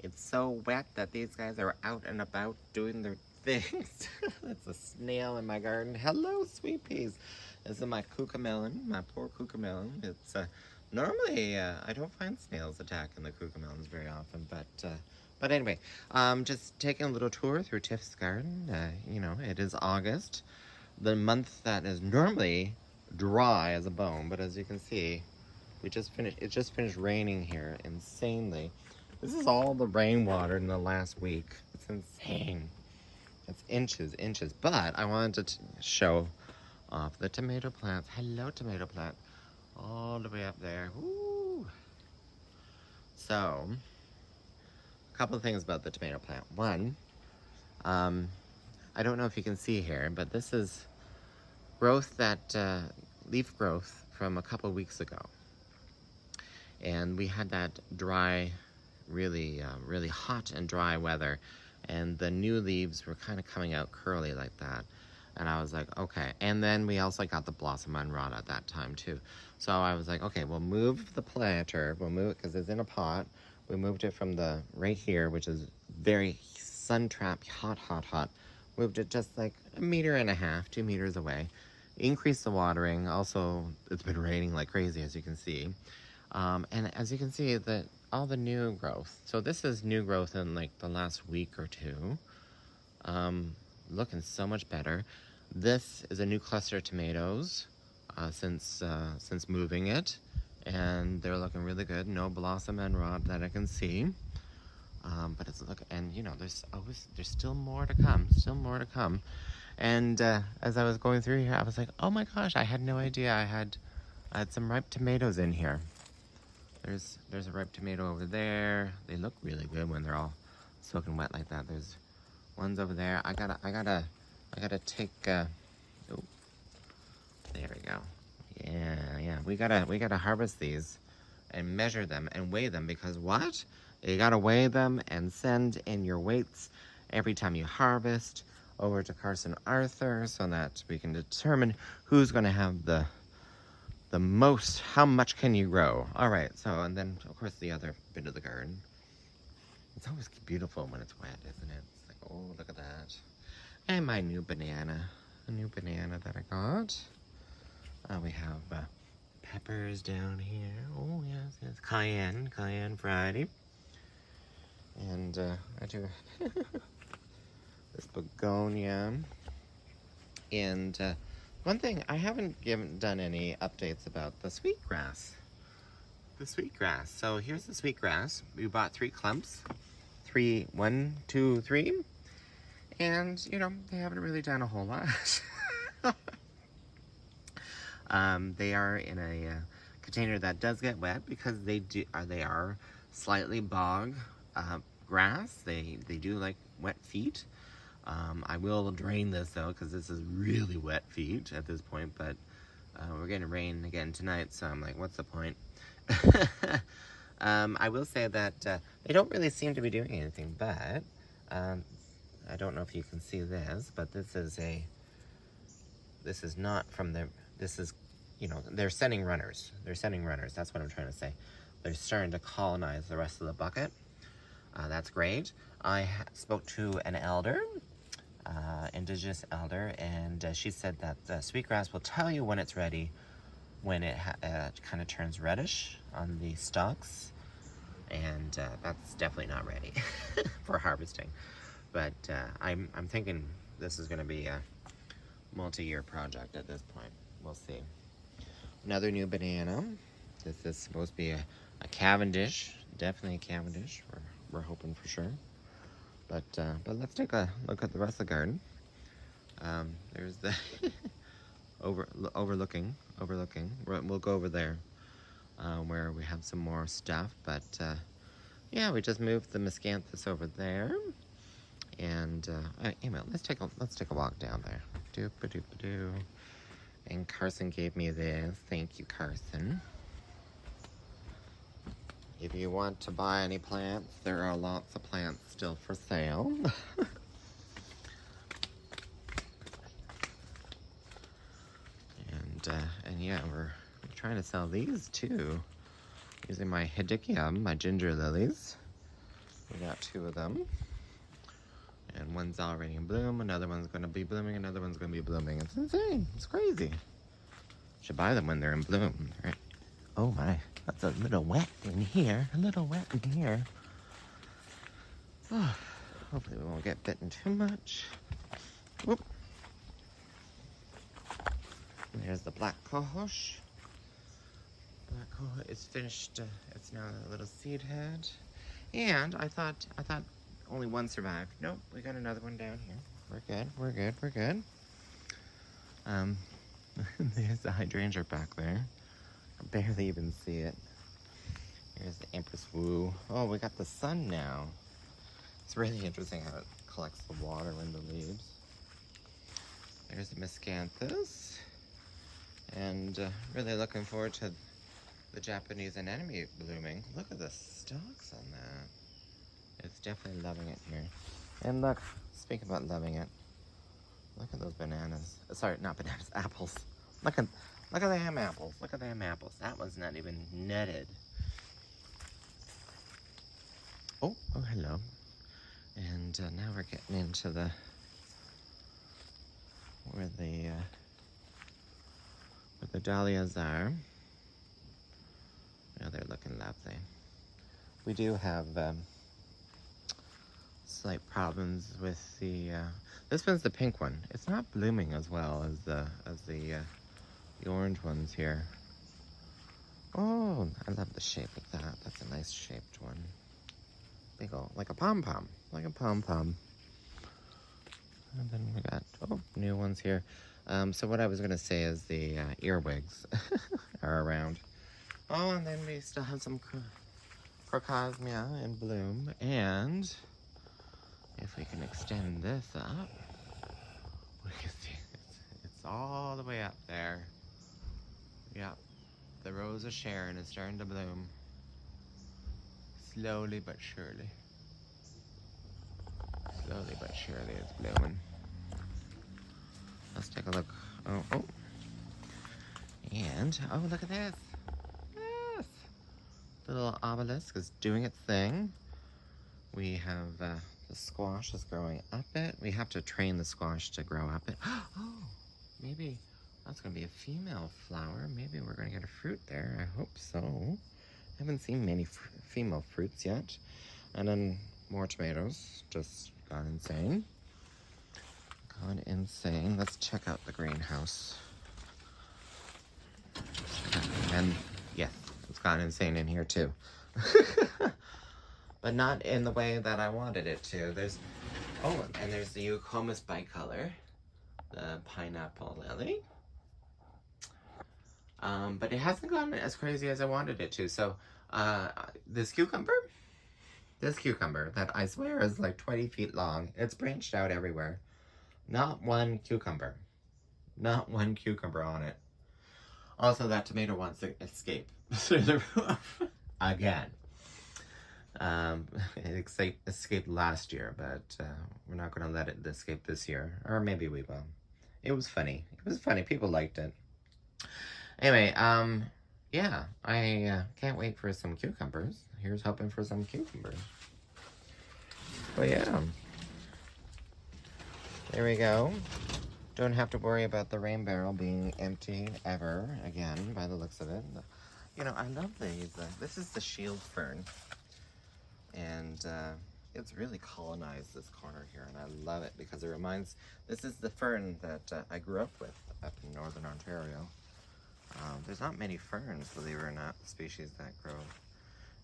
It's so wet that these guys are out and about doing their things. That's a snail in my garden. Hello, sweet peas. This is my cucamelon, my poor cucamelon. It's normally I don't find snails attacking the cucamelons very often, but anyway, just taking a little tour through Tyffs' garden. You know, it is August, the month that is normally dry as a bone, but as you can see, it just finished raining here insanely. This is all the rainwater in the last week. It's insane. It's inches. But I wanted to show off the tomato plants. Hello, tomato plant. All the way up there. Woo. So, a couple of things about the tomato plant. One, I don't know if you can see here, but this is leaf growth from a couple weeks ago. And we had that dry, really hot and dry weather, and the new leaves were kind of coming out curly like that. And I was like, okay. And then we also got the blossom unrod at that time too. So I was like, okay, we'll move the planter. We'll move it because it's in a pot. We moved it from the right here, which is very sun-trapped, hot. Moved it just like 1.5 meters, 2 meters away. Increased the watering. Also, it's been raining like crazy, as you can see. And as you can see, all the new growth. So this is new growth in like the last week or two. Looking so much better. This is a new cluster of tomatoes since moving it, and they're looking really good. No blossom end rot that I can see. But it's and you know, there's still more to come. And as I was going through here, I was like, oh my gosh, I had no idea I had some ripe tomatoes in here. There's a ripe tomato over there. They look really good when they're all soaking wet like that. There's ones over there. I gotta take. Oh, there we go. Yeah. We gotta harvest these, and measure them and weigh them, because what? You gotta weigh them and send in your weights every time you harvest over to Carson Arthur, so that we can determine who's gonna have the most. How much can you grow? All right, so, and then of course the other bit of the garden. It's always beautiful when it's wet, isn't it? It's like, oh, look at that. And my new banana, a new banana that I got. We have peppers down here. Oh yes, cayenne variety. And I do this begonia. And one thing, I haven't done any updates about the sweetgrass. So here's the sweetgrass. We bought 3 clumps. 1, 2, 3. And, you know, they haven't really done a whole lot. They are in a container that does get wet, because they are slightly bog grass. They do like wet feet. I will drain this though, because this is really wet feet at this point, but we're getting rain again tonight, so I'm like, what's the point? I will say that they don't really seem to be doing anything, but I don't know if you can see this, but this is not from this is, you know, they're sending runners. That's what I'm trying to say. They're starting to colonize the rest of the bucket. That's great. I spoke to an elder, indigenous elder, and she said that the sweetgrass will tell you when it's ready, when it kind of turns reddish on the stalks, and that's definitely not ready for harvesting. But I'm thinking this is going to be a multi-year project at this point. We'll see. Another new banana. This is supposed to be a Cavendish, definitely a Cavendish. We're hoping for sure. But let's take a look at the rest of the garden. There's the overlooking. We'll go over there where we have some more stuff. But yeah, we just moved the miscanthus over there. And anyway, let's take a walk down there. Doop-a-doop-a-doo. And Carson gave me this. Thank you, Carson. If you want to buy any plants, there are lots of plants still for sale. And yeah, we're trying to sell these too, using my hedychium, my ginger lilies. We got 2 of them. And one's already in bloom, another one's gonna be blooming, another one's gonna be blooming. It's insane, it's crazy. Should buy them when they're in bloom, right? Oh my, that's a little wet in here, a little wet in here. Oh, hopefully we won't get bitten too much. Whoop. There's the black cohosh. Black cohosh is finished, it's now a little seed head. And I thought only one survived. Nope, we got another one down here. We're good, we're good, we're good. There's the hydrangea back there. I barely even see it. Here's the Empress Wu. Oh, we got the sun now. It's really interesting how it collects the water in the leaves. There's the miscanthus. And really looking forward to the Japanese anemone blooming. Look at the stalks on that. It's definitely loving it here. And look, speaking about loving it, look at those bananas. Sorry, not bananas, apples. Look at them apples. Look at them apples. That one's not even netted. Oh, hello. And now we're getting into where the dahlias are. Oh, they're looking lovely. We do have slight problems with the this one's the pink one. It's not blooming as well as the orange ones here. Oh, I love the shape of that. That's a nice shaped one. Big old, like a pom-pom, like a pom-pom. And then we got new ones here. So what I was gonna say is the earwigs are around. Oh, and then we still have some crocosmia in bloom, and if we can extend this up, we can see it's all the way up there. Yep, the Rose of Sharon is starting to bloom. Slowly but surely. Slowly but surely it's blooming. Let's take a look. Oh. And, oh, look at this. Yes. The little obelisk is doing its thing. We have the squash is growing up it. We have to train the squash to grow up it. Oh, maybe that's going to be a female flower. Maybe we're going to get a fruit there. I hope so. I haven't seen many female fruits yet. And then more tomatoes. Just gone insane. Gone insane. Let's check out the greenhouse. And yes, it's gone insane in here too. But not in the way that I wanted it to. There's the Eucomis bicolor, the pineapple lily. But it hasn't gone as crazy as I wanted it to. So this cucumber that I swear is like 20 feet long, it's branched out everywhere. Not one cucumber. Not one cucumber on it. Also, that tomato wants to escape through the roof again. It escaped last year, but we're not going to let it escape this year. Or maybe we will. It was funny. It was funny. People liked it. Anyway, yeah, I can't wait for some cucumbers. Here's hoping for some cucumbers. But yeah, there we go. Don't have to worry about the rain barrel being empty ever again, by the looks of it. You know, I love these. This is the shield fern. And it's really colonized this corner here, and I love it because it reminds, this is the fern that I grew up with up in northern Ontario. There's not many ferns, believe it or not, species that grow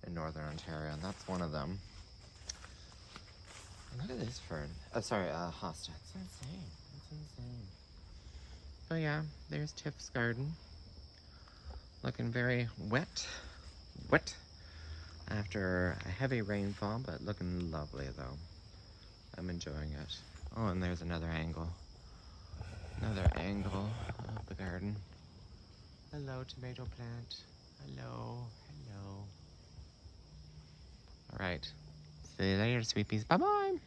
in northern Ontario, and that's one of them. Look at this fern. Oh, sorry, hosta. It's insane. It's insane. But yeah, there's Tyffs' garden. Looking very wet. After a heavy rainfall, but looking lovely though. I'm enjoying it. Oh, and there's another angle. Another angle of the garden. Hello, tomato plant. Hello. All right. See you later, sweepies. Bye-bye.